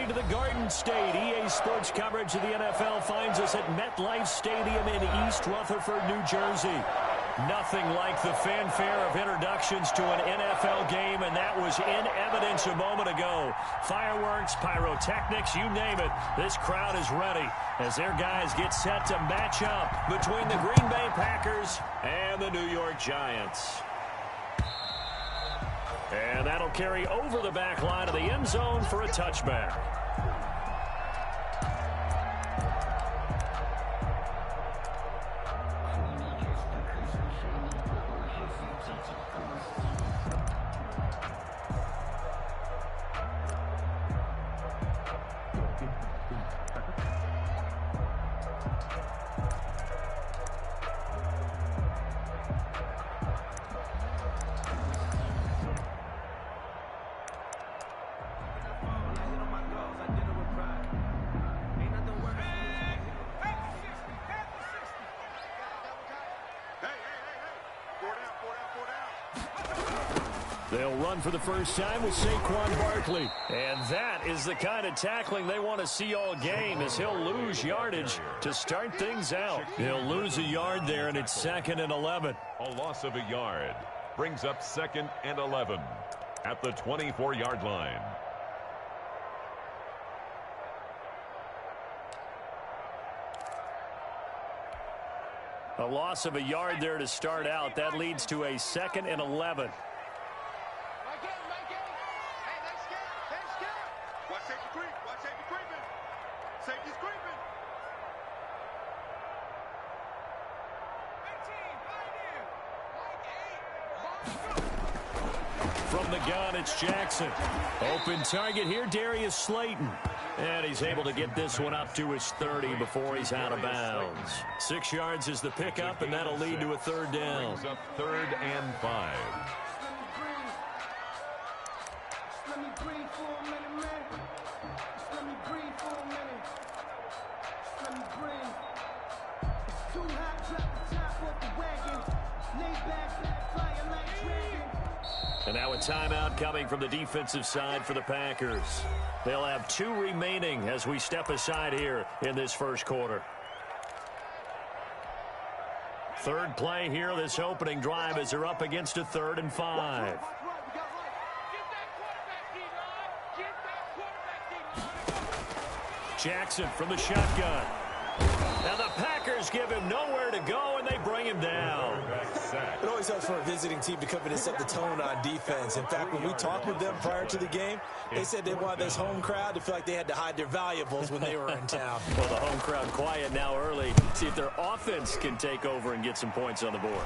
returning to the Garden State. EA Sports coverage of the NFL finds us at MetLife Stadium in East Rutherford, New Jersey. Nothing like the fanfare of introductions to an NFL game, and that was in evidence a moment ago. Fireworks, pyrotechnics, you name it. This crowd is ready as their guys get set to match up between the Green Bay Packers and the New York Giants. And that'll carry over the back line of the end zone for a touchback. They'll run for the first time with Saquon Barkley. And that is the kind of tackling they want to see all game, as he'll lose yardage to start things out. He'll lose a yard there, and it's 2nd and 11. A loss of a yard brings up 2nd and 11 at the 24-yard line. A loss of a yard there to start out. That leads to a 2nd and 11. From the gun, it's Jackson. Open target here, Darius Slayton. And he's able to get this one up to his 30 before he's out of bounds. 6 yards is the pickup, and that'll lead to a 3rd down. Up 3rd and 5. And now a timeout coming from the defensive side for the Packers. They'll have 2 remaining as we step aside here in this first quarter. 3rd play here, this opening drive, as they're up against a 3rd and 5. Jackson from the shotgun. Now the Packers give him nowhere to go, and they bring him down. It always helps for a visiting team to come in and set the tone on defense. In fact, when we talked with them prior to the game, they said they wanted this home crowd to feel like they had to hide their valuables when they were in town. Well, the home crowd quiet now early. See if their offense can take over and get some points on the board.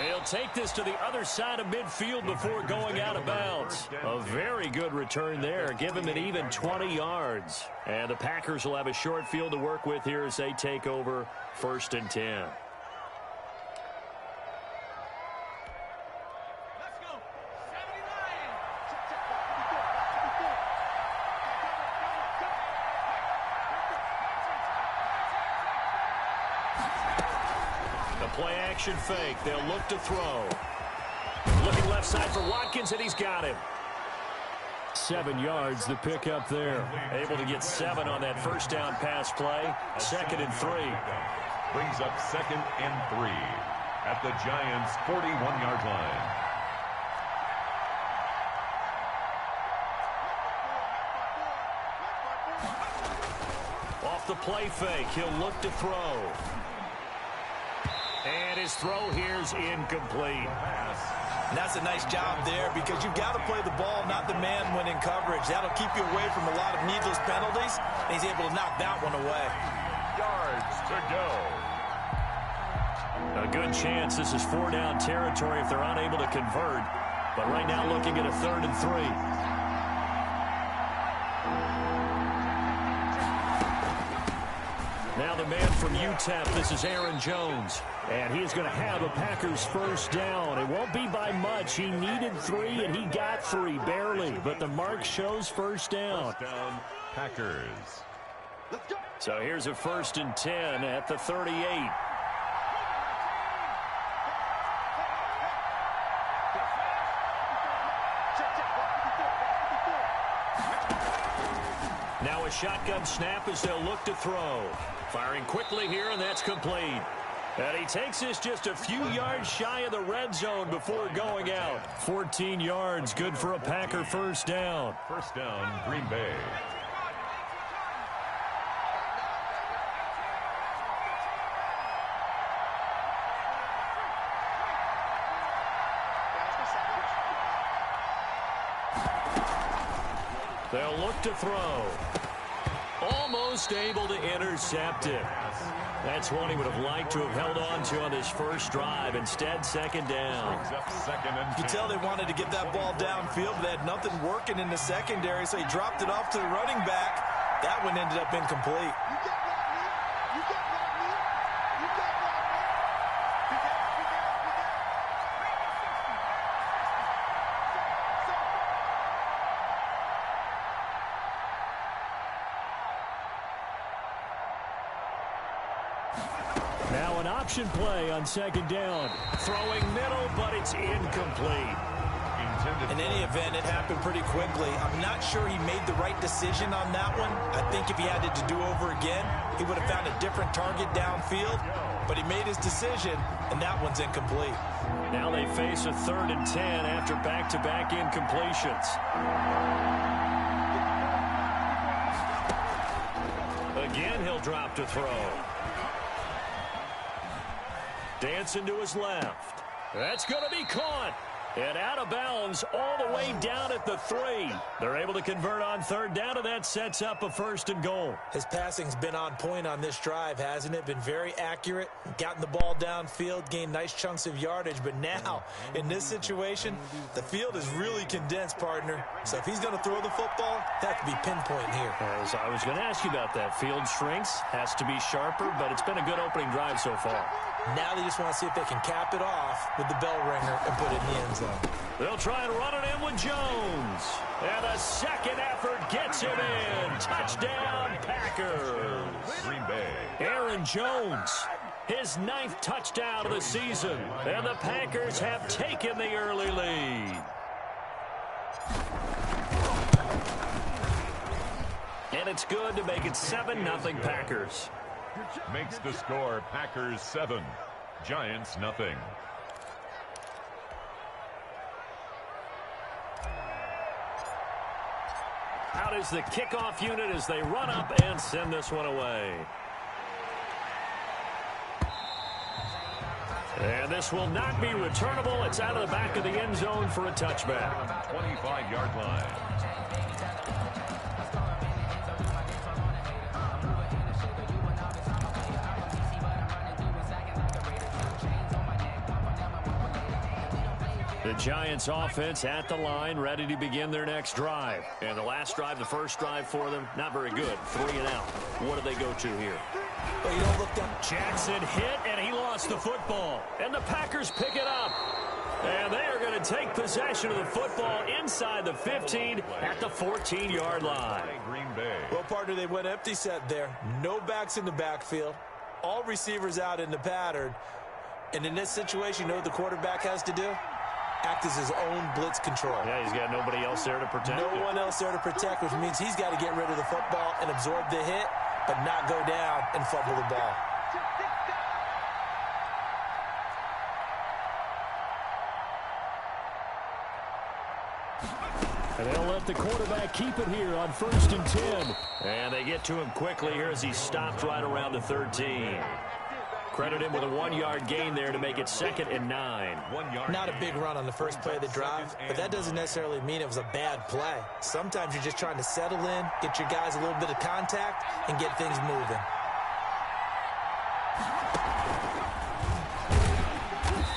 He'll take this to the other side of midfield before going out of bounds. A very good return there. Give him an even 20 yards. And the Packers will have a short field to work with here as they take over 1st and 10. Play action fake. They'll look to throw. Looking left side for Watkins, and he's got him. 7 yards, the pickup there. Able to get 7 on that first down pass play. 2nd and 3. Brings up 2nd and 3 at the Giants' 41-yard line. Off the play fake, he'll look to throw. And his throw here's incomplete. And that's a nice job there, because you've got to play the ball, not the man when in coverage. That'll keep you away from a lot of needless penalties. And he's able to knock that one away. Yards to go. A good chance this is 4-down territory if they're unable to convert. But right now looking at a 3rd and 3. Now the man from UTEP, this is Aaron Jones. And he is going to have a Packers first down. It won't be by much. He needed 3, and he got 3, barely. But the mark shows first down. First down, Packers. So here's a 1st and 10 at the 38. Now a shotgun snap as they'll look to throw. Firing quickly here, and that's complete. And he takes this just a few yards shy of the red zone before going out. 14 yards, good for a Packer first down. First down, Green Bay. They'll look to throw. Almost able to intercept it. That's one he would have liked to have held on to on this first drive. Instead, second down. You can tell they wanted to get that ball downfield, but they had nothing working in the secondary, so he dropped it off to the running back. That one ended up incomplete. Now an option play on second down. Throwing middle, but it's incomplete. In any event, it happened pretty quickly. I'm not sure he made the right decision on that one. I think if he had it to do over again, he would have found a different target downfield. But he made his decision, and that one's incomplete. Now they face a 3rd and 10 after back-to-back incompletions. Again, he'll drop to throw. Dancing to his left. That's going to be caught. And out of bounds all the way down at the 3. They're able to convert on 3rd down, and that sets up a 1st and goal. His passing's been on point on this drive, hasn't it? Been very accurate, gotten the ball downfield, gained nice chunks of yardage. But now, in this situation, the field is really condensed, partner. So if he's going to throw the football, that could be pinpoint here. As I was going to ask you about that. Field shrinks, has to be sharper, but it's been a good opening drive so far. Now they just want to see if they can cap it off with the bell ringer and put it in the end zone. They'll try and run it in with Jones. And a second effort gets him in. Touchdown, Packers. Green Bay. Aaron Jones, his 9th touchdown of the season. And the Packers have taken the early lead. And it's good to make it 7-0 Packers. Makes the score Packers 7, Giants nothing. Out is the kickoff unit as they run up and send this one away. And this will not be returnable. It's out of the back of the end zone for a touchback. 25-yard line. The Giants offense at the line, ready to begin their next drive. And the last drive, the first drive for them, not very good. 3 and out. What do they go to here? Well, you don't look down. Jackson hit, and he lost the football. And the Packers pick it up. And they are going to take possession of the football inside the 15 at the 14-yard line. Green Bay. Well, partner, they went empty set there. No backs in the backfield. All receivers out in the pattern. And in this situation, you know what the quarterback has to do? Act as his own blitz control. Yeah, he's got nobody else there to protect. No one else there to protect, which means he's got to get rid of the football and absorb the hit, but not go down and fumble the ball. And they'll let the quarterback keep it here on 1st and 10. And they get to him quickly here as he stopped right around the 13. Credit him with a 1-yard gain there to make it 2nd and 9. 1 yard. Not a big run on the first play of the drive, but that doesn't necessarily mean it was a bad play. Sometimes you're just trying to settle in, get your guys a little bit of contact, and get things moving.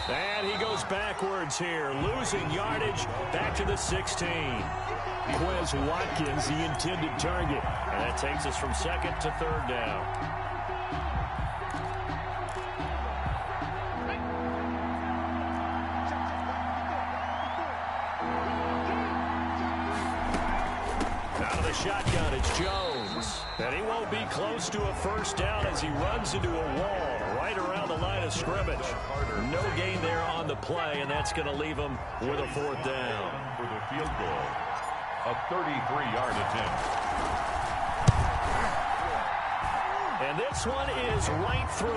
And he goes backwards here, losing yardage back to the 16. Quez Watkins, the intended target. And that takes us from 2nd to 3rd down. Shotgun, it's Jones. And he won't be close to a first down as he runs into a wall right around the line of scrimmage. No gain there on the play, and that's going to leave him with a 4th down. For the field goal, a 33-yard attempt. And this one is right through.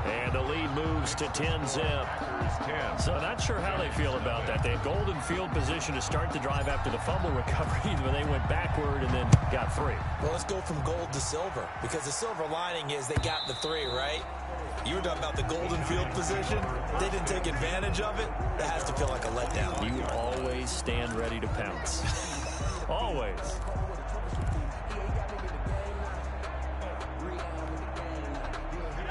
And the lead moves to 10-zip. So not sure how they feel about that. They had golden field position to start the drive after the fumble recovery, but they went backward and then got 3. Well, let's go from gold to silver, because the silver lining is they got the 3, right? You were talking about the golden field position. They didn't take advantage of it. That has to feel like a letdown. You always stand ready to pounce. Always.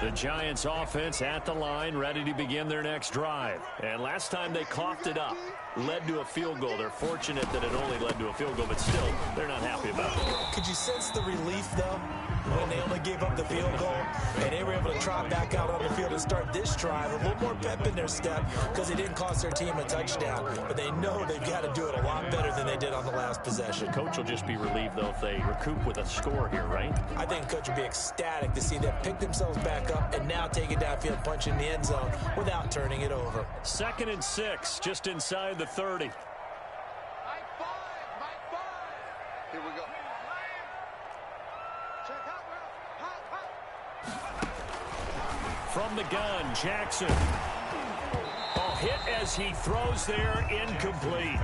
The Giants offense at the line, ready to begin their next drive. And last time they coughed it up, led to a field goal. They're fortunate that it only led to a field goal, but still, they're not happy about it. Could you sense the relief, though, when they only gave up the field goal and they were able to trot back out on the field and start this drive? A little more pep in their step because they didn't cost their team a touchdown, but they know they've got to do it a lot better than they did on the last possession. Coach will just be relieved, though, if they recoup with a score here, right? I think Coach would be ecstatic to see them pick themselves back up and now take it downfield, punch in the end zone without turning it over. 2nd and 6, just inside the 30. Here we go. From the gun, Jackson. Hit as he throws there, incomplete.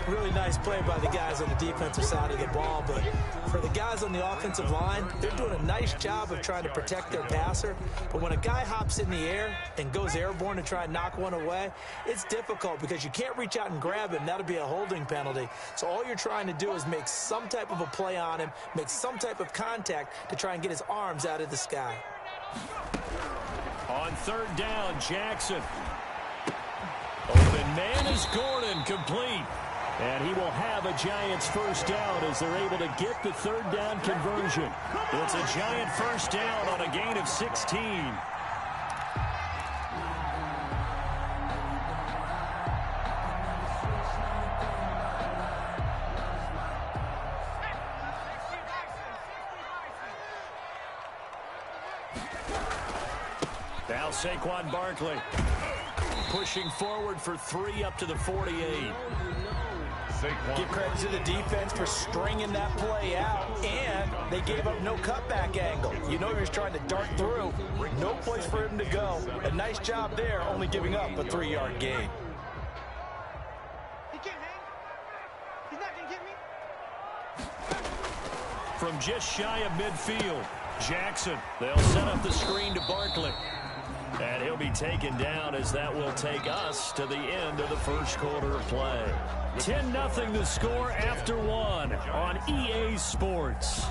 Really nice play by the guys on the defensive side of the ball, but for the guys on the offensive line, they're doing a nice job of trying to protect their passer. But when a guy hops in the air and goes airborne to try and knock one away, it's difficult because you can't reach out and grab him. That'll be a holding penalty. So all you're trying to do is make some type of a play on him, make some type of contact to try and get his arms out of the sky. On 3rd down, Jackson. Open man is Gordon, complete. And he will have a Giants first down as they're able to get the 3rd down conversion. It's a Giant first down on a gain of 16. Now Saquon Barkley pushing forward for 3 up to the 48. Give credit to the defense for stringing that play out, and they gave up no cutback angle. You know he was trying to dart through. No place for him to go. A nice job there, only giving up a 3-yard gain. He can't hang. He's not going to get me. From just shy of midfield, Jackson. They'll set up the screen to Barkley. And he'll be taken down as that will take us to the end of the first quarter of play. 10-0 the score after 1 on EA Sports.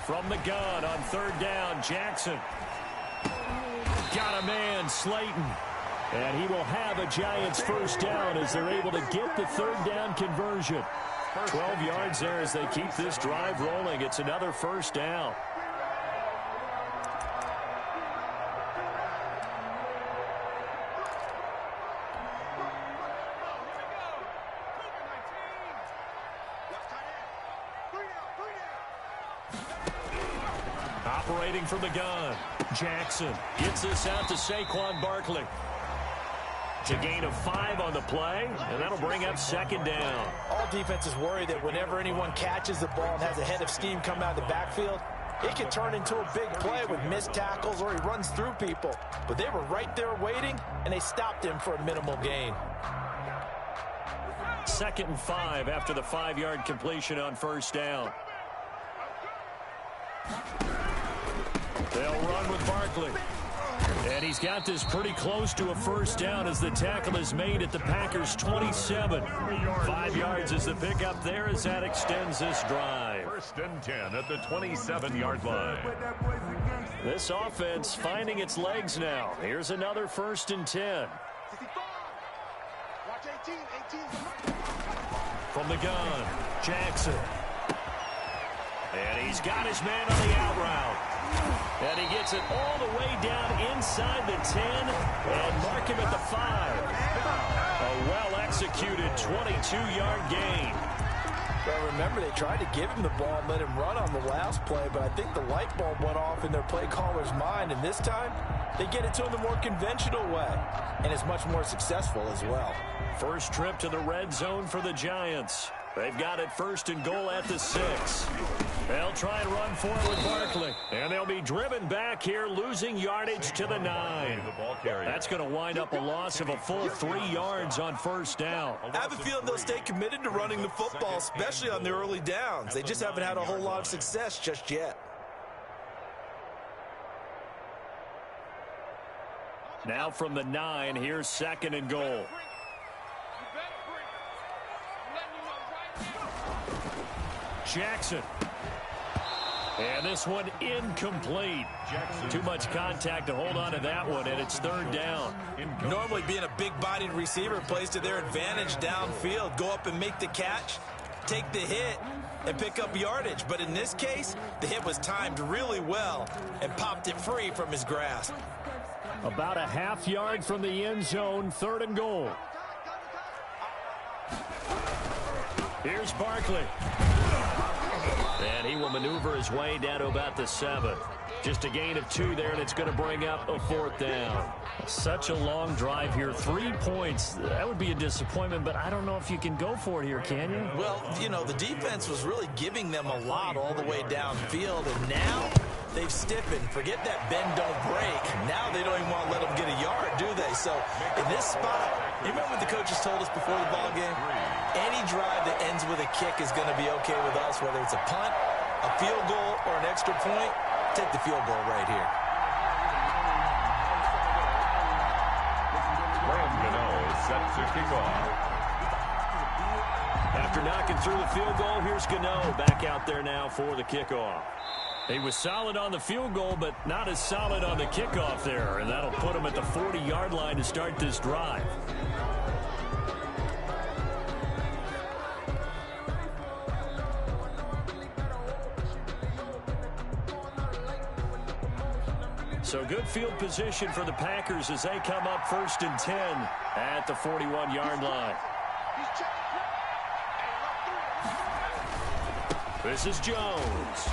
From the gun on 3rd down, Jackson. Got a man, Slayton. And he will have a Giants first down as they're able to get the 3rd down conversion. 12 yards there as they keep this drive rolling. It's another first down. Operating from the gun, Jackson gets this out to Saquon Barkley. It's a gain of 5 on the play, and that'll bring up 2nd down. All defenses worry that whenever anyone catches the ball and has a head of steam come out of the backfield, it can turn into a big play with missed tackles or he runs through people. But they were right there waiting, and they stopped him for a minimal gain. 2nd and 5 after the 5-yard completion on 1st down. They'll run with Barkley. And he's got this pretty close to a first down as the tackle is made at the Packers' 27. 5 yards is the pickup there as that extends this drive. 1st and 10 at the 27-yard line. This offense finding its legs now. Here's another 1st and 10. Watch 18. From the gun, Jackson. And he's got his man on the out route. And he he gets it all the way down inside the 10 and mark him at the 5. A well-executed 22-yard gain. Well, remember, they tried to give him the ball and let him run on the last play, but I think the light bulb went off in their play caller's mind, and this time they get it to him the more conventional way, and it's much more successful as well. First trip to the red zone for the Giants. They've got it 1st and goal at the 6. They'll try and run forward Barkley. And they'll be driven back here, losing yardage to the 9. That's going to wind up a loss of a full 3 yards on 1st down. I have a feeling they'll stay committed to running the football, especially on the early downs. They just haven't had a whole lot of success just yet. Now from the 9, here's 2nd and goal. Jackson. And this one incomplete. Too much contact to hold on to that one, and it's 3rd down. Normally being a big-bodied receiver plays to their advantage downfield. Go up and make the catch, take the hit, and pick up yardage. But in this case, the hit was timed really well and popped it free from his grasp. About a half yard from the end zone, 3rd and goal. Here's Barkley. And he will maneuver his way down to about the 7. Just a gain of 2 there, and it's going to bring up a 4th down. Such a long drive here. 3 points. That would be a disappointment, but I don't know if you can go for it here, can you? Well, you know, the defense was really giving them a lot all the way downfield, and now they've stiffened. Forget that bend, don't break. Now they don't even want to let them get a yard, do they? So in this spot, you remember what the coaches told us before the ball game? Any drive that ends with a kick is going to be okay with us, whether it's a punt, a field goal, or an extra point. Take the field goal right here. Set to kick off. After knocking through the field goal, here's Gano back out there now for the kickoff. He was solid on the field goal, but not as solid on the kickoff there, and that'll put him at the 40-yard line to start this drive. So good field position for the Packers as they come up 1st and 10 at the 41-yard line. This is Jones.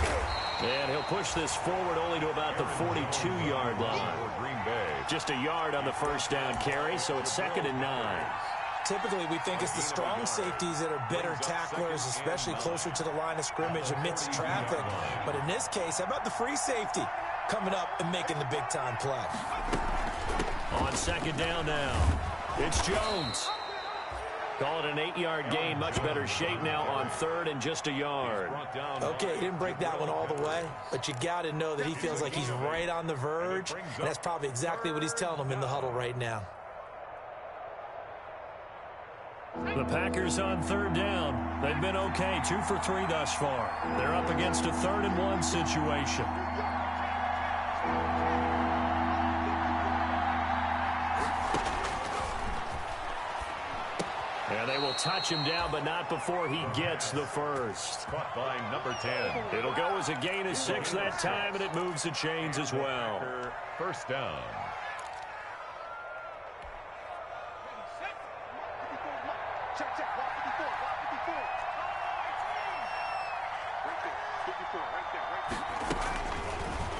And he'll push this forward only to about the 42-yard line. Just a yard on the 1st down carry, so it's 2nd and 9. Typically, we think it's the strong safeties that are better tacklers, especially closer to the line of scrimmage amidst traffic. But in this case, how about the free safety coming up and making the big-time play? On 2nd down now, it's Jones. Call it an 8-yard gain. Much better shape now on 3rd and just a yard. Okay, he didn't break that one all the way, but you got to know that he feels like he's right on the verge, and that's probably exactly what he's telling them in the huddle right now. The Packers on 3rd down. They've been okay, 2 for 3 thus far. They're up against a 3rd and 1 situation. And they will touch him down, but not before he gets the first. Caught by number 10. It'll go as a gain of 6 that time, and it moves the chains as well. 1st down.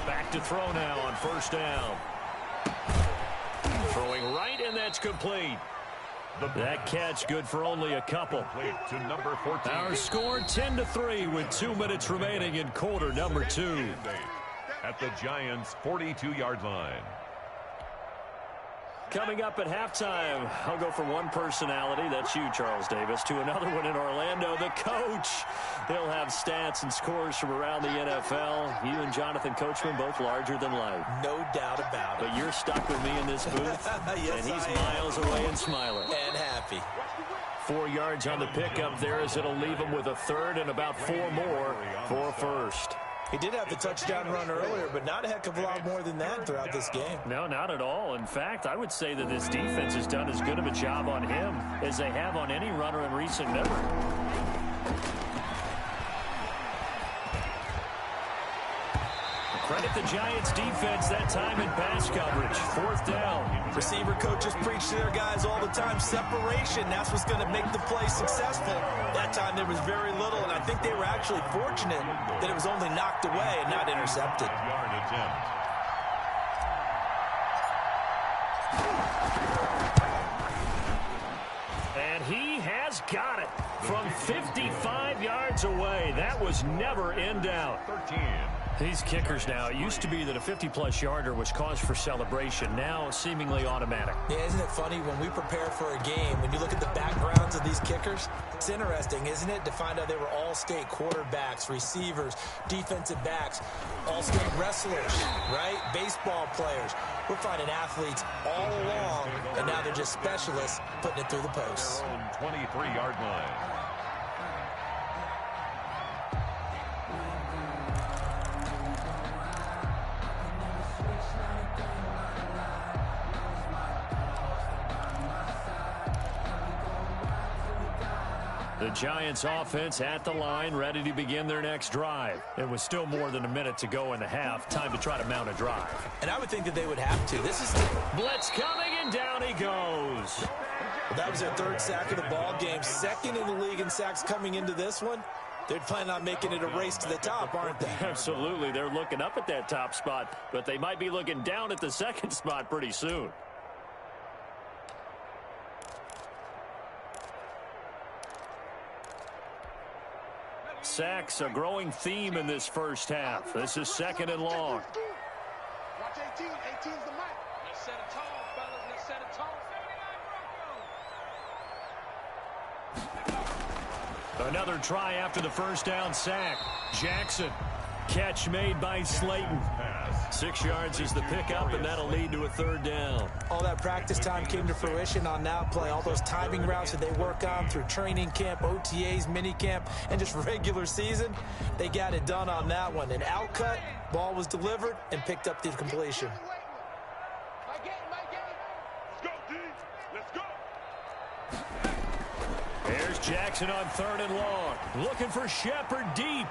Back to throw now on 1st down. Throwing right, and that's complete. That catch good for only a couple. To number 14. Our score 10-3 with 2 minutes remaining in quarter number 2. At the Giants' 42-yard line. Coming up at halftime, I'll go from one personality, that's you, Charles Davis, to another one in Orlando, the coach. He'll have stats and scores from around the NFL. You and Jonathan Coachman, both larger than life. No doubt about it. But you're stuck with me in this booth, yes, and he's miles away and smiling. And happy. 4 yards on the pickup there as it'll leave him with a 3rd and about 4 more for a first. He did have the touchdown run earlier, but not a heck of a lot more than that throughout this game. No, not at all. In fact, I would say that this defense has done as good of a job on him as they have on any runner in recent memory. The Credit the Giants defense that time in pass coverage. 4th down. Receiver coaches preach to their guys all the time. Separation, that's what's going to make the play successful. That time there was very little, and I think they were actually fortunate that it was only knocked away and not intercepted. Yard attempt. And he has got it from 55 yards away. That was never in doubt. 13. These kickers now, it used to be that a 50-plus yarder was cause for celebration. Now seemingly automatic. Yeah, isn't it funny when we prepare for a game, when you look at the backgrounds of these kickers, it's interesting, isn't it, to find out they were all-state quarterbacks, receivers, defensive backs, all-state wrestlers, right? Baseball players. We're finding athletes all along, and now they're just specialists putting it through the posts. 23-yard line. The Giants offense at the line, ready to begin their next drive. It was still more than a minute to go in the half. Time to try to mount a drive. And I would think that they would have to. This is blitz coming, and down he goes. Well, that was their 3rd sack of the ball game. 2nd in the league in sacks coming into this one. They're planning on making it a race to the top, aren't they? Absolutely. They're looking up at that top spot, but they might be looking down at the 2nd spot pretty soon. Sacks, a growing theme in this first half. This is 2nd and long. Watch 18. 18's the mic. Let's set it tall, fellas. Let's set it tall. Another try after the first down sack. Jackson. Catch made by Slayton. 6 yards is the pickup, and that'll lead to a 3rd down. All that practice time came to fruition on that play. All those timing routes that they work on through training camp, OTAs, minicamp, and just regular season, they got it done on that one. An outcut, ball was delivered, and picked up the completion. Let's go, D. Let's go. There's Jackson on 3rd and long. Looking for Shepard deep.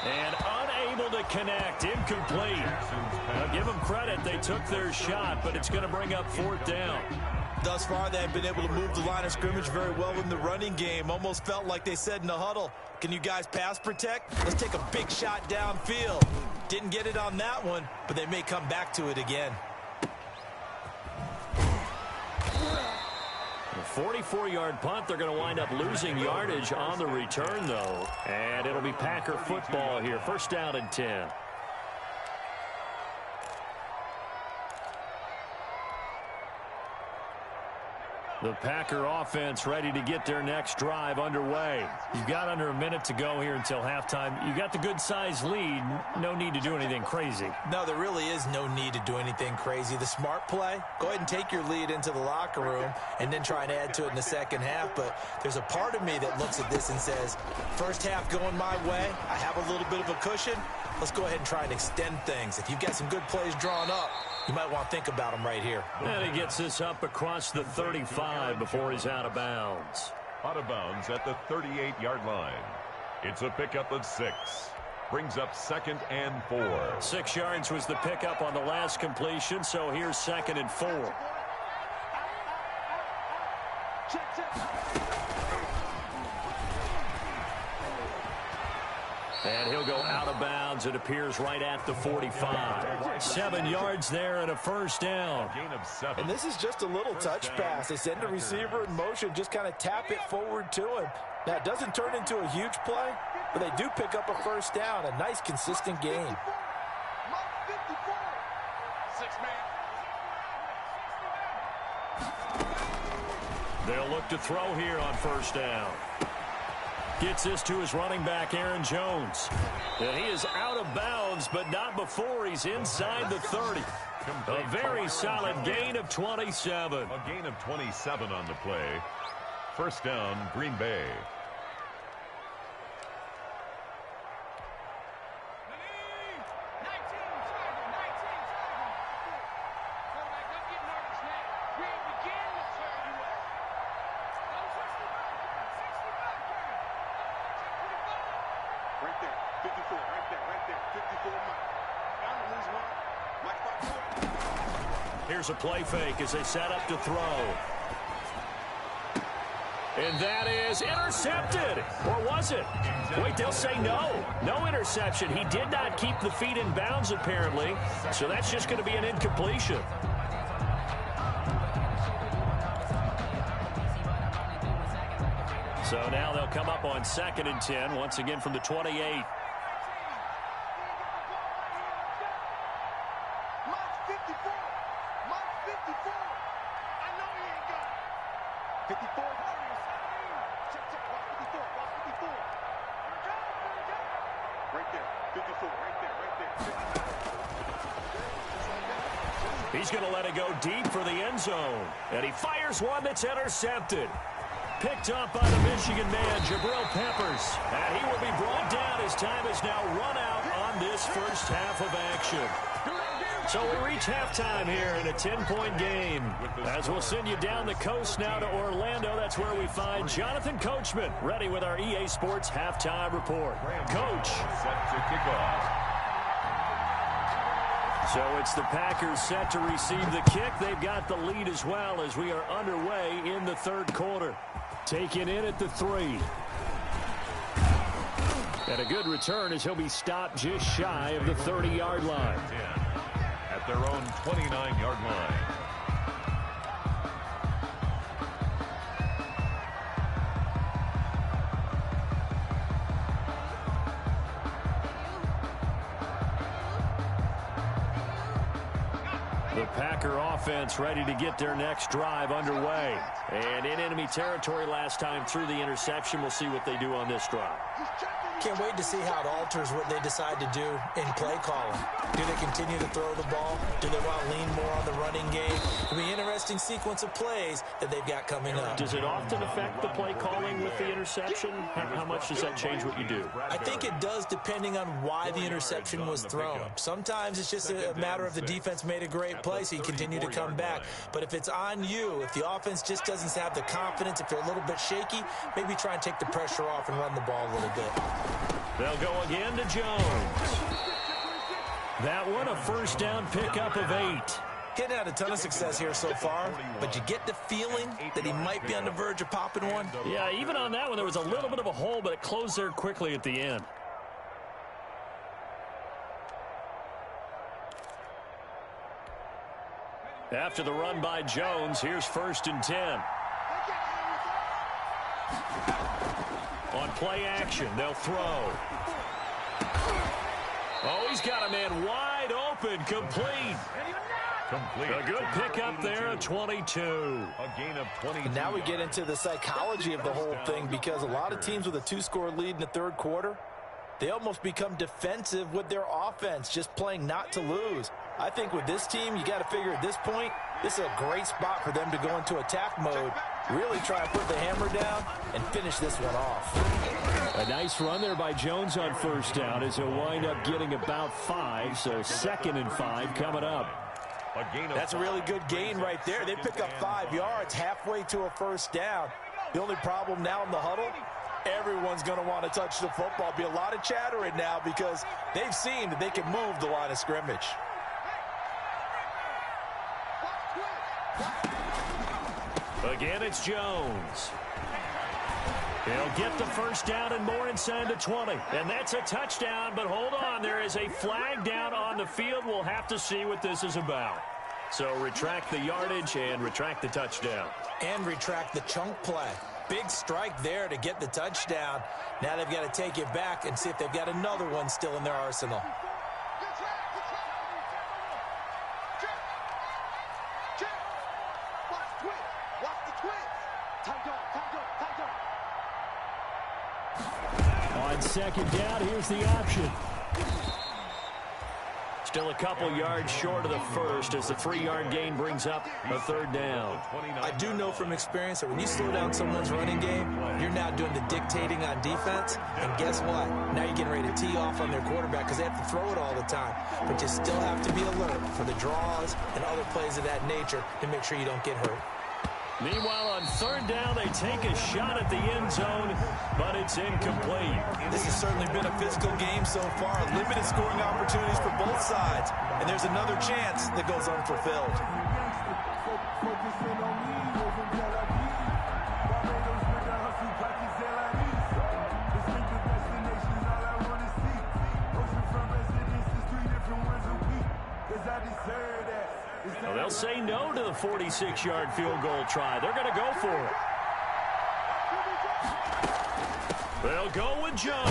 And unable to connect. Incomplete. Now, give them credit. They took their shot, but it's going to bring up 4th down. Thus far, they've been able to move the line of scrimmage very well in the running game. Almost felt like they said in the huddle, can you guys pass protect? Let's take a big shot downfield. Didn't get it on that one, but they may come back to it again. A 44-yard punt. They're going to wind up losing yardage on the return, though. And it'll be Packer football here. 1st down and 10. The Packer offense ready to get their next drive underway. You've got under a minute to go here until halftime. You got the good-sized lead. No need to do anything crazy. No, there really is no need to do anything crazy. The smart play, go ahead and take your lead into the locker room and then try and add to it in the 2nd half. But there's a part of me that looks at this and says, first half going my way, I have a little bit of a cushion. Let's go ahead and try and extend things. If you've got some good plays drawn up, you might want to think about them right here. And he gets this up across the 35 before he's out of bounds. Out of bounds at the 38-yard line. It's a pickup of 6. Brings up 2nd and 4. 6 yards was the pickup on the last completion, so here's 2nd and 4. And he'll go out of bounds. It appears right at the 45. 7 yards there and a 1st down. Gain of 7. And this is just a little touch pass. They send the receiver in motion, just kind of tap it forward to him. Now, it doesn't turn into a huge play, but they do pick up a 1st down. A nice, consistent gain. They'll look to throw here on 1st down. Gets this to his running back, Aaron Jones. And he is out of bounds, but not before he's inside the 30. A very solid gain of 27. A gain of 27 on the play. 1st down, Green Bay. Right there, 54, right there, 54 miles. Here's a play fake as they set up to throw. And that is intercepted. Or was it? Wait, they'll say no. No interception. He did not keep the feet in bounds, apparently. So that's just going to be an incompletion. So now they'll come up on 2nd and 10, once again from the 28. He's going to let it go deep for the end zone. And he fires one that's intercepted. Picked up by the Michigan man, Jabril Peppers. And he will be brought down as time is now run out on this first half of action. So we reach halftime here in a 10-point game. As we'll send you down the coast now to Orlando, that's where we find Jonathan Coachman, ready with our EA Sports halftime report. Coach. Set to kick off. So it's the Packers set to receive the kick. They've got the lead as well as we are underway in the third quarter. Taken in at the 3. And a good return as he'll be stopped just shy of the 30-yard line. At their own 29-yard line. The Packer offense ready to get their next drive underway. And in enemy territory last time through the interception. We'll see what they do on this drive. Can't wait to see how it alters what they decide to do in play calling. Do they continue to throw the ball? Do they want to lean more on the running game? It'll be an interesting sequence of plays that they've got coming up. Does it often affect the play calling with the interception? How much does that change what you do? I think it does depending on why the interception was thrown. Sometimes it's just a matter of the defense made a great play, so you continue to come back. But if it's on you, if the offense just doesn't have the confidence, if they're a little bit shaky, maybe try and take the pressure off and run the ball a little bit. They'll go again to Jones. That one, a first down pickup of 8. He's had a ton of success here so far, but you get the feeling that he might be on the verge of popping one. Yeah, even on that one, there was a little bit of a hole, but it closed there quickly at the end. After the run by Jones, here's 1st and 10. On play action, they'll throw. Oh, he's got a man wide open, complete. A good pickup there at 22. A gain of 20. And now we get into the psychology of the whole thing, because a lot of teams with a 2-score lead in the third quarter, they almost become defensive with their offense, just playing not to lose. I think with this team, you got to figure at this point, this is a great spot for them to go into attack mode, really try and put the hammer down and finish this one off. A nice run there by Jones on first down as he'll wind up getting about 5, so 2nd and 5 coming up. That's a really good gain right there. They pick up 5 yards halfway to a first down. The only problem now in the huddle, everyone's going to want to touch the football. Be a lot of chattering now because they've seen that they can move the line of scrimmage. Again, it's Jones. He'll get the first down and more inside the 20. And that's a touchdown, but hold on. There is a flag down on the field. We'll have to see what this is about. So retract the yardage and retract the touchdown. And retract the chunk play. Big strike there to get the touchdown. Now they've got to take it back and see if they've got another one still in their arsenal. On second down, here's the option. Still a couple yards short of the first as the 3-yard gain brings up a third down. I do know from experience that when you slow down someone's running game, you're now doing the dictating on defense. And guess what? Now you're getting ready to tee off on their quarterback because they have to throw it all the time. But you still have to be alert for the draws and other plays of that nature to make sure you don't get hurt. Meanwhile, on third down, they take a shot at the end zone, but it's incomplete. This has certainly been a physical game so far. Limited scoring opportunities for both sides. And there's another chance that goes unfulfilled. Well, they'll say no to the 46-yard field goal try. They're going to go for it. They'll go with Jones.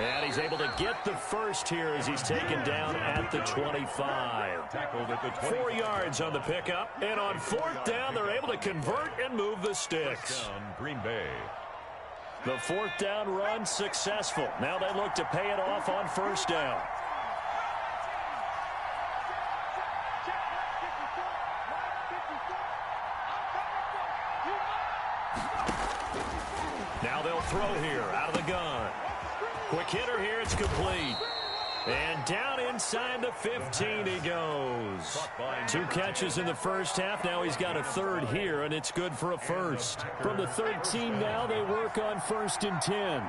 And he's able to get the first here as he's taken down at the 25. Tackled at the 25. 4 yards on the pickup. And on fourth down, they're able to convert and move the sticks. Down, Green Bay. The fourth down run successful. Now they look to pay it off on first down. Now they'll throw here out of the gun. Quick hitter here, it's complete. And down inside the 15 he goes. 2 catches in the first half. Now he's got a third here, and it's good for a first. From the 13 now, they work on 1st and 10.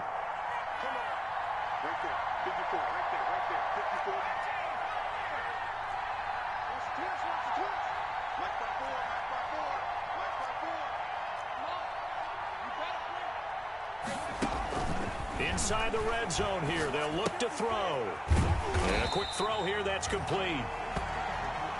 Inside the red zone here, they'll look to throw. And a quick throw here, that's complete.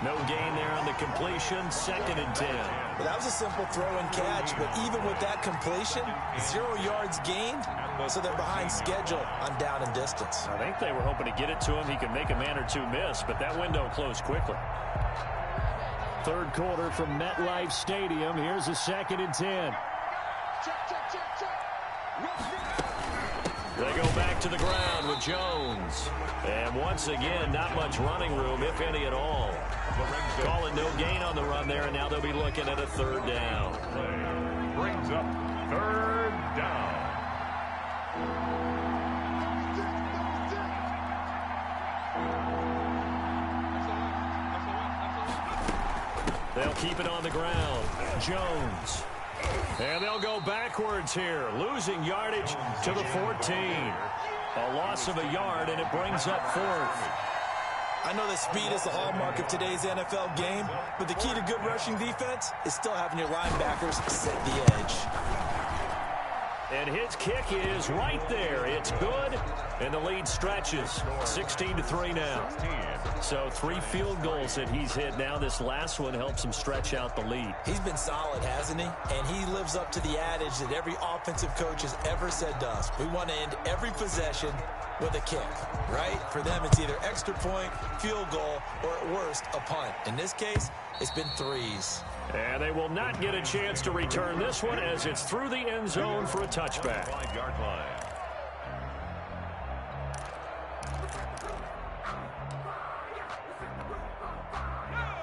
No gain there on the completion, 2nd and 10. Well, that was a simple throw and catch, but even with that completion, 0 yards gained, so they're behind schedule on down and distance. I think they were hoping to get it to him. He could make a man or two miss, but that window closed quickly. Third quarter from MetLife Stadium. Here's a 2nd and 10. They go back to the ground with Jones. And once again, not much running room, if any at all. Calling no gain on the run there, and now they'll be looking at a 3rd down. Brings up 3rd down. They'll keep it on the ground. Jones. And they'll go backwards here, losing yardage to the 14. A loss of a yard, and it brings up 4th. I know that speed is the hallmark of today's NFL game, but the key to good rushing defense is still having your linebackers set the edge. And his kick is right there. It's good, and the lead stretches. 16-3 now. So 3 field goals that he's hit now. This last one helps him stretch out the lead. He's been solid, hasn't he? And he lives up to the adage that every offensive coach has ever said to us. We want to end every possession with a kick, right? For them, it's either extra point, field goal, or at worst, a punt. In this case, it's been 3s. And they will not get a chance to return this one as it's through the end zone for a touchback. 5-yard line.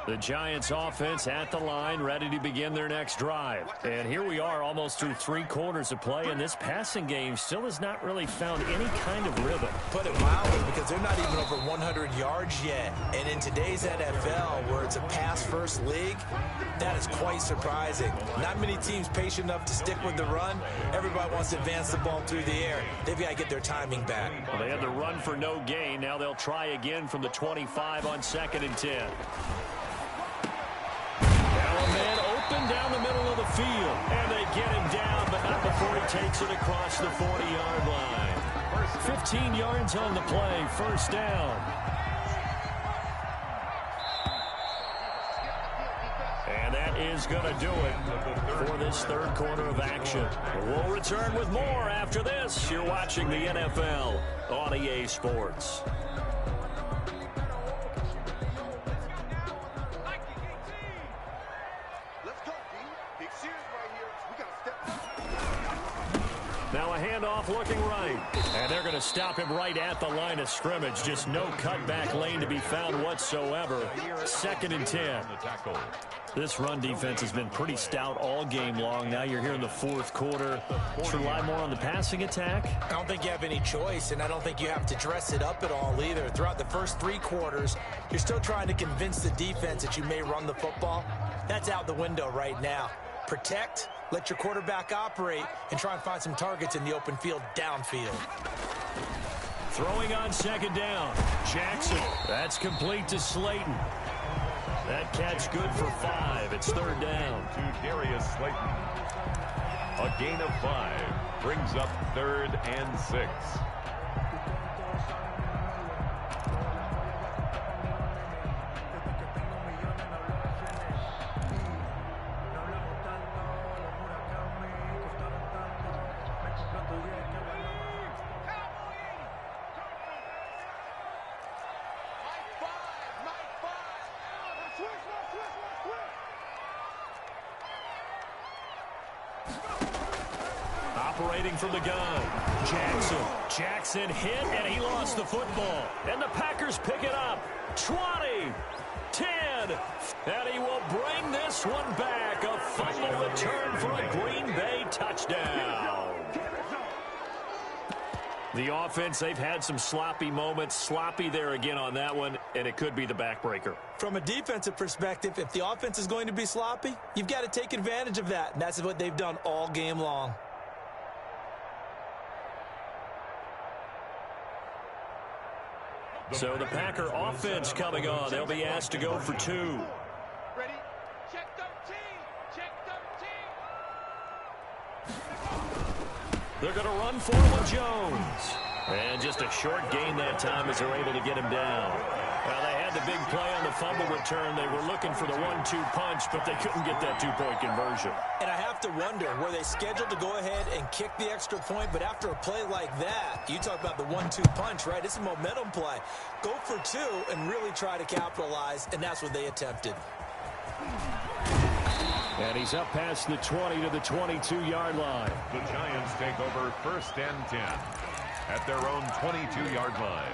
The Giants offense at the line, ready to begin their next drive. And here we are almost through 3 quarters of play, and this passing game still has not really found any kind of rhythm. Put it mildly, because they're not even over 100 yards yet. And in today's NFL, where it's a pass-first league, that is quite surprising. Not many teams patient enough to stick with the run. Everybody wants to advance the ball through the air. They've got to get their timing back. Well, they had the run for no gain. Now they'll try again from the 25 on 2nd and 10. Now a man open down the middle of the field. And they get him down, but not before he takes it across the 40-yard line. 15 yards on the play, 1st down. And that is going to do it for this 3rd quarter of action. We'll return with more after this. You're watching the NFL on EA Sports. Now a handoff looking right. And they're going to stop him right at the line of scrimmage. Just no cutback lane to be found whatsoever. 2nd and 10. This run defense has been pretty stout all game long. Now you're here in the 4th quarter. Let's rely more on the passing attack. I don't think you have any choice, and I don't think you have to dress it up at all either. Throughout the first 3 quarters, you're still trying to convince the defense that you may run the football. That's out the window right now. Protect, let your quarterback operate, and try and find some targets in the open field downfield. Throwing on 2nd down. Jackson. That's complete to Slayton. That catch good for 5. It's third down. To Darius Slayton. A gain of 5 brings up 3rd and 6. Operating from the gun, Jackson hit, and he lost the football. And the Packers pick it up. 20, 10, and he will bring this one back. A fumble return for a Green Bay touchdown. The offense, they've had some sloppy moments. Sloppy there again on that one, and it could be the backbreaker. From a defensive perspective, if the offense is going to be sloppy, you've got to take advantage of that, and that's what they've done all game long. So the Packer offense coming on. They'll be asked to go for 2. Ready? Check 13. Check 13. They're going to run for it with Jones. And just a short gain that time as they're able to get him down. Well, they had the big play on the fumble return. They were looking for the 1-2 punch, but they couldn't get that 2-point conversion. And I have to wonder, were they scheduled to go ahead and kick the extra point? But after a play like that, you talk about the 1-2 punch, right? It's a momentum play. Go for 2 and really try to capitalize, and that's what they attempted. And he's up past the 20 to the 22-yard line. The Giants take over 1st and 10 at their own 22-yard line.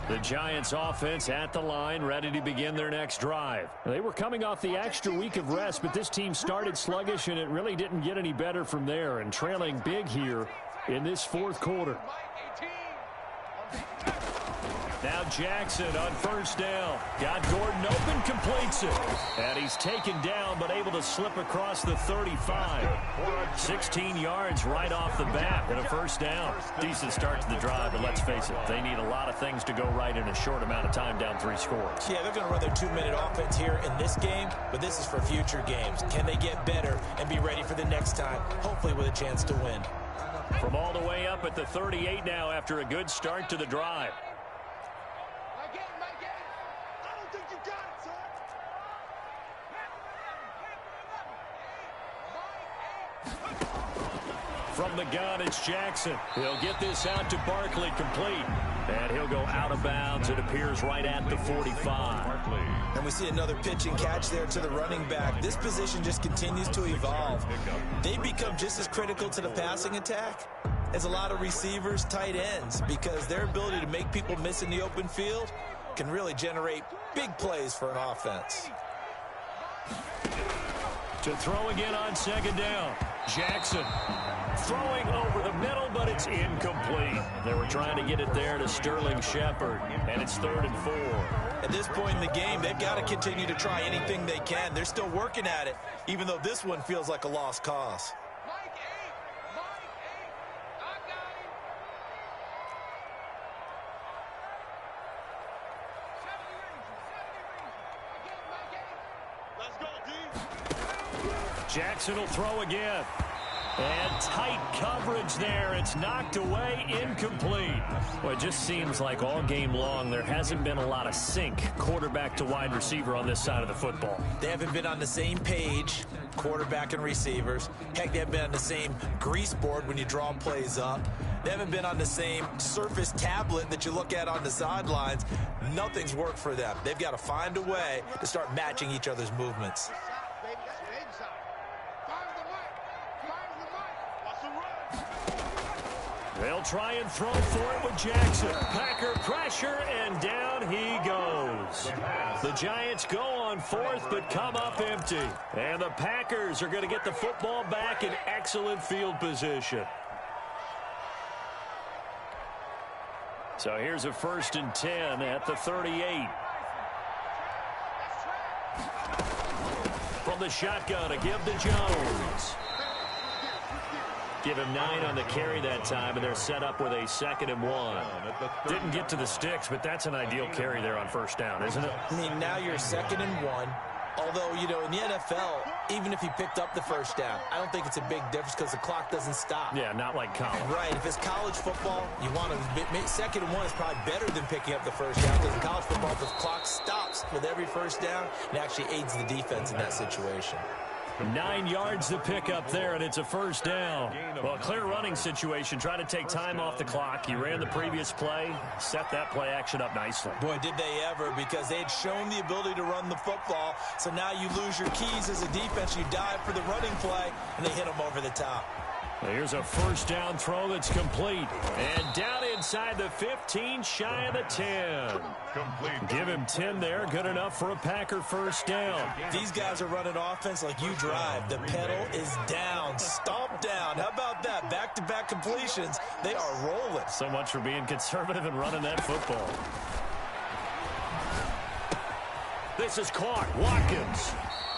The Giants offense at the line, ready to begin their next drive. They were coming off the extra week of rest, but this team started sluggish, and it really didn't get any better from there, and trailing big here in this 4th quarter. Now Jackson on 1st down. Got Gordon open, completes it. And he's taken down, but able to slip across the 35. 16 yards right off the bat and a 1st down. Decent start to the drive, but let's face it, they need a lot of things to go right in a short amount of time down 3 scores. Yeah, they're going to run their 2-minute offense here in this game, but this is for future games. Can they get better and be ready for the next time, hopefully with a chance to win? From all the way up at the 38 now after a good start to the drive. From the gun, it's Jackson. He'll get this out to Barkley, complete. And he'll go out of bounds. It appears right at the 45. And we see another pitch and catch there to the running back. This position just continues to evolve. They become just as critical to the passing attack as a lot of receivers, tight ends, because their ability to make people miss in the open field can really generate big plays for an offense. To throw again on 2nd down. Jackson throwing over the middle, but it's incomplete. They were trying to get it there to Sterling Shepard, and it's 3rd and 4. At this point in the game, they've got to continue to try anything they can. They're still working at it, even though this one feels like a lost cause. Jackson will throw again. And tight coverage there. It's knocked away, incomplete. Well, it just seems like all game long there hasn't been a lot of sync quarterback to wide receiver on this side of the football. They haven't been on the same page, quarterback and receivers. Heck, they haven't been on the same grease board when you draw plays up. They haven't been on the same surface tablet that you look at on the sidelines. Nothing's worked for them. They've got to find a way to start matching each other's movements. They'll try and throw for it with Jackson. Packer pressure, and down he goes. The Giants go on 4th, but come up empty. And the Packers are going to get the football back in excellent field position. So here's a 1st and 10 at the 38. From the shotgun, a give to Jones. Give him 9 on the carry that time, and they're set up with a 2nd and 1. Didn't get to the sticks, but that's an ideal carry there on first down, isn't it? I mean, now you're 2nd and 1. Although, you know, in the NFL, even if he picked up the first down, I don't think it's a big difference because the clock doesn't stop. Yeah, not like college. Right. If it's college football, you want to 2nd and 1 is probably better than picking up the first down because in college football, the clock stops with every first down and actually aids the defense in that situation. 9 yards to pick up there, and it's a first down. Well, a clear running situation. Trying to take time off the clock. He ran the previous play, set that play action up nicely. Boy, did they ever, because they had shown the ability to run the football. So now you lose your keys as a defense. You dive for the running play, and they hit them over the top. Here's a first down throw that's complete. And down inside the 15, shy of the 10. Complete. Give him 10 there. Good enough for a Packer first down. These guys are running offense like you drive. The pedal is down. Stomp down. How about that? Back-to-back completions. They are rolling. So much for being conservative and running that football. This is caught. Watkins.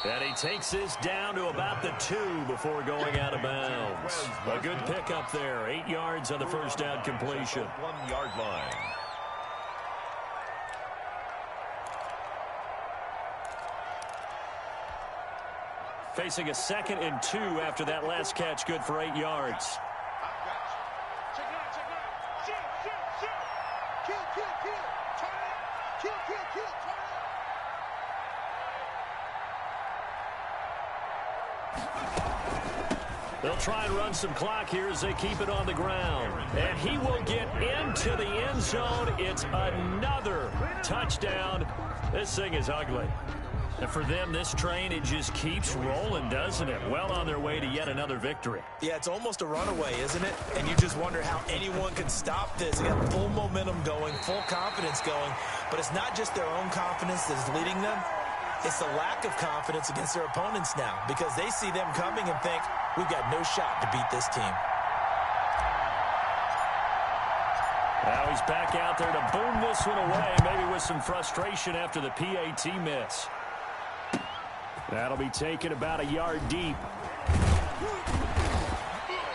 And he takes this down to about the 2 before going out of bounds. A good pickup there. 8 yards on the first down completion. 1 yard line. Facing a 2nd and 2 after that last catch. Good for 8 yards. Check it out, check it out. Shoot. Kill. Turn it. Kill. Turn it. They'll try and run some clock here as they keep it on the ground. And he will get into the end zone. It's another touchdown. This thing is ugly. And for them, this train, it just keeps rolling, doesn't it? Well on their way to yet another victory. Yeah, it's almost a runaway, isn't it? And you just wonder how anyone can stop this. They got full momentum going, full confidence going. But it's not just their own confidence that's leading them. It's the lack of confidence against their opponents now because they see them coming and think, we've got no shot to beat this team. Now he's back out there to boom this one away, maybe with some frustration after the PAT miss. That'll be taken about a yard deep.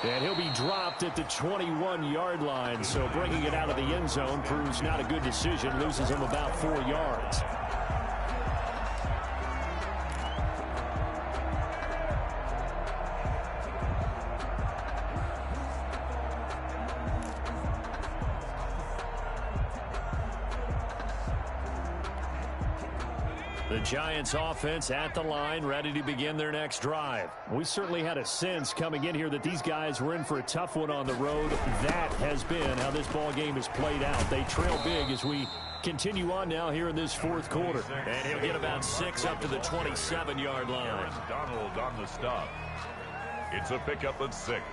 And he'll be dropped at the 21-yard line, so bringing it out of the end zone proves not a good decision, loses him about 4 yards. The Giants offense at the line, ready to begin their next drive. We certainly had a sense coming in here that these guys were in for a tough one on the road. That has been how this ball game has played out. They trail big as we continue on now here in this 4th quarter. And he'll get about 6 up to the 27-yard line. Donald on the stop. It's a pickup of 6.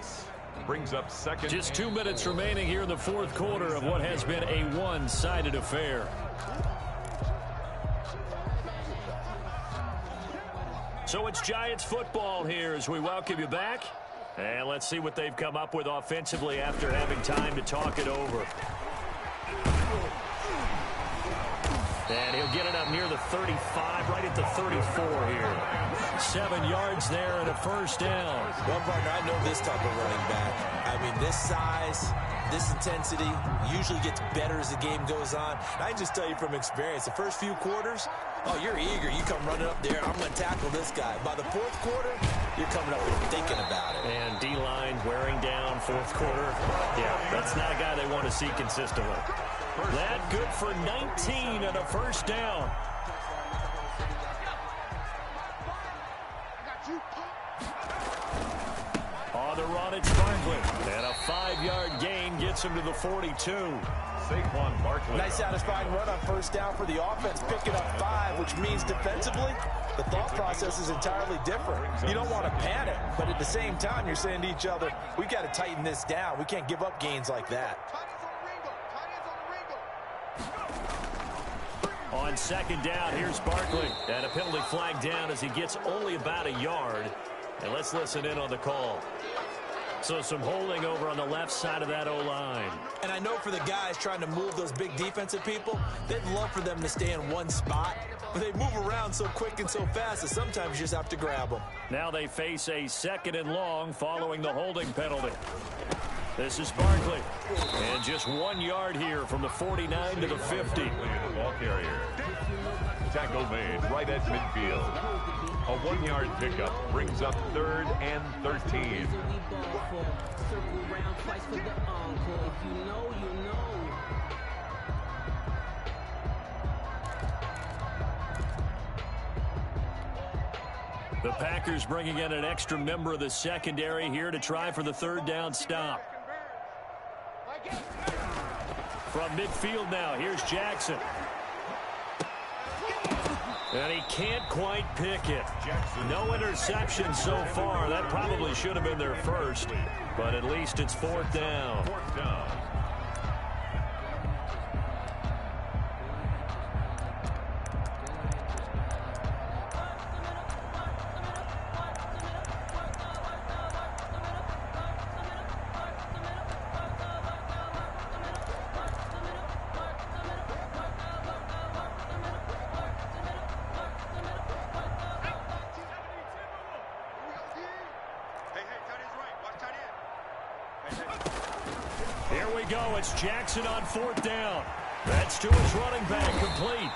Brings up 2nd. Just 2 minutes remaining here in the 4th quarter of what has been a one-sided affair. So it's Giants football here as we welcome you back. And let's see what they've come up with offensively after having time to talk it over. And he'll get it up near the 35, right at the 34 here. 7 yards there and a first down. Well, partner, I know this type of running back. I mean, this size, this intensity usually gets better as the game goes on. And I can just tell you from experience, the first few quarters, oh, you're eager. You come running up there. I'm going to tackle this guy. By the 4th quarter, you're coming up and thinking about it. And D-line wearing down 4th quarter. Yeah, that's not a guy they want to see consistently. That good for 19 and a first down. On the run, it's Barkley. And a 5-yard gain gets him to the 42. Saquon Barkley. Nice satisfying run on first down for the offense, picking up 5, which means defensively, the thought process is entirely different. You don't want to panic, but at the same time, you're saying to each other, we've got to tighten this down. We can't give up gains like that. On 2nd down, here's Barkley. And a penalty flag down as he gets only about a yard. And let's listen in on the call. So some holding over on the left side of that O-line. And I know for the guys trying to move those big defensive people, they'd love for them to stay in one spot. but they move around so quick and so fast that sometimes you just have to grab them. Now they face a 2nd and long following the holding penalty. This is Barkley. And just 1 yard here from the 49 to the 50. The ball carrier. Tackle made right at midfield. A 1-yard pickup brings up 3rd and 13. The Packers bringing in an extra member of the secondary here to try for the 3rd down stop. From midfield now, here's Jackson. And he can't quite pick it. No interception so far. That probably should have been their first, but at least it's 4th down. 4th down. Here we go. It's Jackson on 4th down. That's to his running back, complete.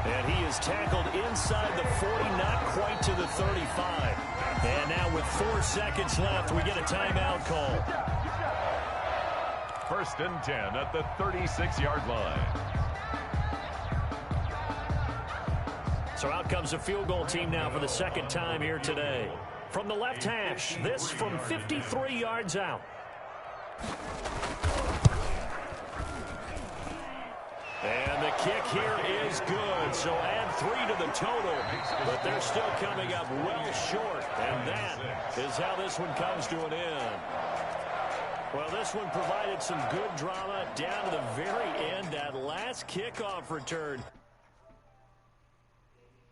And he is tackled inside the 40, not quite to the 35. And now with 4 seconds left, we get a timeout call. 1st and 10 at the 36-yard line. So out comes a field goal team now for the 2nd time here today. From the left hash, this from 53 yards out. And the kick here is good, so add 3 to the total, but they're still coming up well short, and that is how this one comes to an end. Well, this one provided some good drama down to the very end. That last kickoff return